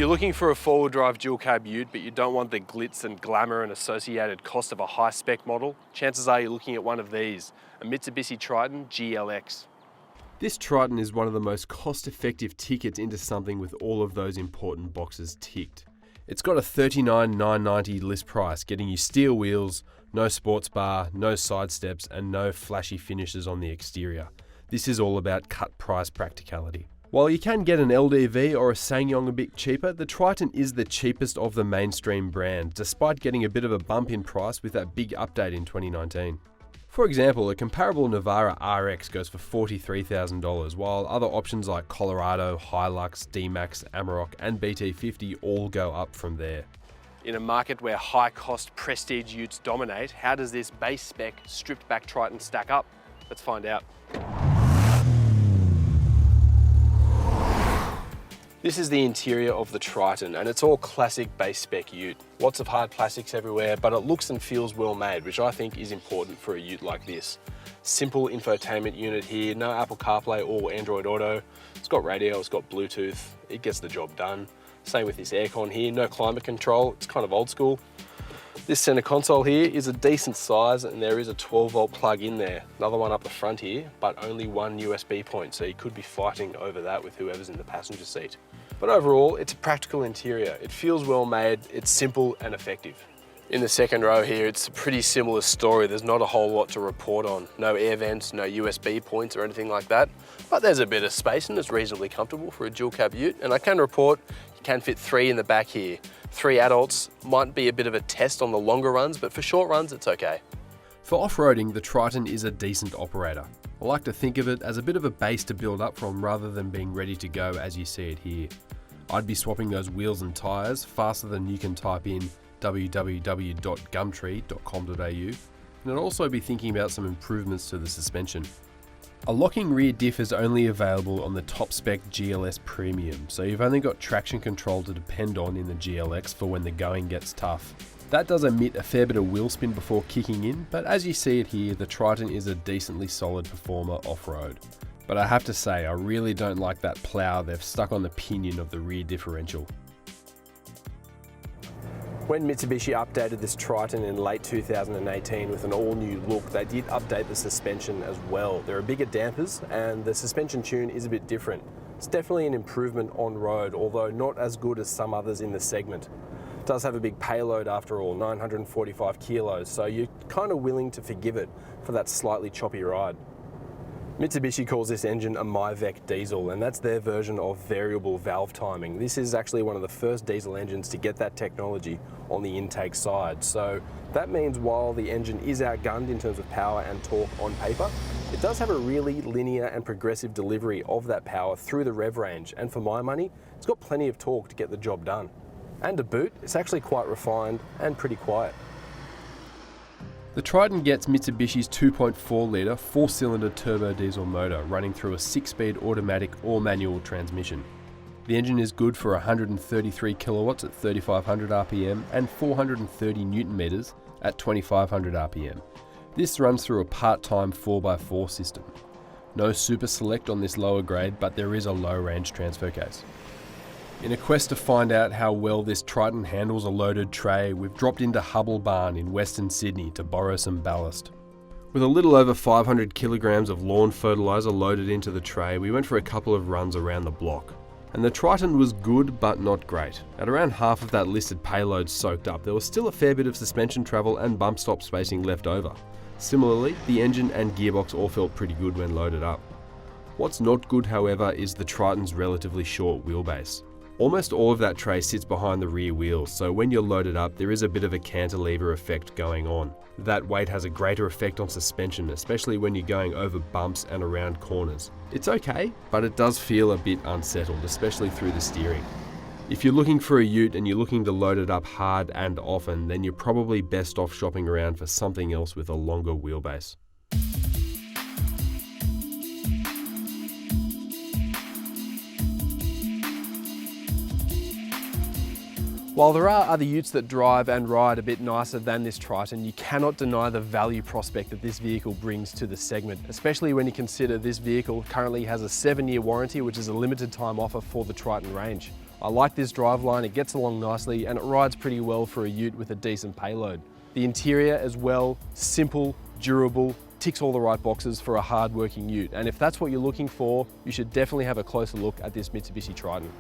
you're looking for a four-wheel drive dual cab ute, but you don't want the glitz and glamour and associated cost of a high-spec model, chances are you're looking at one of these, a Mitsubishi Triton GLX. This Triton is one of the most cost-effective tickets into something with all of those important boxes ticked. It's got a $39,990 list price, getting you steel wheels, no sports bar, no side steps, and no flashy finishes on the exterior. This is all about cut price practicality. While you can get an LDV or a SsangYong a bit cheaper, the Triton is the cheapest of the mainstream brand, despite getting a bit of a bump in price with that big update in 2019. For example, a comparable Navara RX goes for $43,000, while other options like Colorado, Hilux, D-Max, Amarok and BT50 all go up from there. In a market where high-cost prestige utes dominate, how does this base spec, stripped-back Triton stack up? Let's find out. This is the interior of the Triton, and it's all classic base spec ute. Lots of hard plastics everywhere, but it looks and feels well made, which I think is important for a ute like this. Simple infotainment unit here, no Apple CarPlay or Android Auto. It's got radio, it's got Bluetooth, it gets the job done. Same with this aircon here, no climate control, it's kind of old school. This center console here is a decent size, and there is a 12-volt plug in there. Another one up the front here, but only one USB point, so you could be fighting over that with whoever's in the passenger seat. But overall, it's a practical interior. It feels well made, it's simple and effective. In the second row here, it's a pretty similar story. There's not a whole lot to report on. No air vents, no USB points or anything like that. But there's a bit of space and it's reasonably comfortable for a dual cab ute. And I can report you can fit 3 in the back here. 3 adults might be a bit of a test on the longer runs, but for short runs, it's okay. For off-roading, the Triton is a decent operator. I like to think of it as a bit of a base to build up from rather than being ready to go as you see it here. I'd be swapping those wheels and tyres faster than you can type in www.gumtree.com.au, and I'd also be thinking about some improvements to the suspension. A locking rear diff is only available on the top spec GLS Premium, so you've only got traction control to depend on in the GLX for when the going gets tough. That does emit a fair bit of wheel spin before kicking in, but as you see it here, the Triton is a decently solid performer off-road. But I have to say, I really don't like that plough they've stuck on the pinion of the rear differential. When Mitsubishi updated this Triton in late 2018 with an all-new look, they did update the suspension as well. There are bigger dampers and the suspension tune is a bit different. It's definitely an improvement on road, although not as good as some others in the segment. It does have a big payload after all, 945 kilos, so you're kind of willing to forgive it for that slightly choppy ride. Mitsubishi calls this engine a MyVec diesel, and that's their version of variable valve timing. This is actually one of the first diesel engines to get that technology on the intake side. So that means while the engine is outgunned in terms of power and torque on paper, it does have a really linear and progressive delivery of that power through the rev range. And for my money, it's got plenty of torque to get the job done. And to boot, it's actually quite refined and pretty quiet. The Triton gets Mitsubishi's 2.4 litre 4-cylinder turbo diesel motor running through a 6-speed automatic or manual transmission. The engine is good for 133 kilowatts at 3500 RPM and 430 Newton meters at 2500 RPM. This runs through a part-time 4x4 system. No Super Select on this lower grade, but there is a low range transfer case. In a quest to find out how well this Triton handles a loaded tray, we've dropped into Hubble Barn in Western Sydney to borrow some ballast. With a little over 500 kilograms of lawn fertiliser loaded into the tray, we went for a couple of runs around the block. And the Triton was good but not great. At around half of that listed payload soaked up, there was still a fair bit of suspension travel and bump stop spacing left over. Similarly, the engine and gearbox all felt pretty good when loaded up. What's not good, however, is the Triton's relatively short wheelbase. Almost all of that tray sits behind the rear wheels, so when you're loaded up, there is a bit of a cantilever effect going on. That weight has a greater effect on suspension, especially when you're going over bumps and around corners. It's okay, but it does feel a bit unsettled, especially through the steering. If you're looking for a ute and you're looking to load it up hard and often, then you're probably best off shopping around for something else with a longer wheelbase. While there are other utes that drive and ride a bit nicer than this Triton, you cannot deny the value prospect that this vehicle brings to the segment, especially when you consider this vehicle currently has a 7-year warranty, which is a limited time offer for the Triton range. I like this driveline, it gets along nicely and it rides pretty well for a ute with a decent payload. The interior as well, simple, durable, ticks all the right boxes for a hard-working ute. And if that's what you're looking for, you should definitely have a closer look at this Mitsubishi Triton.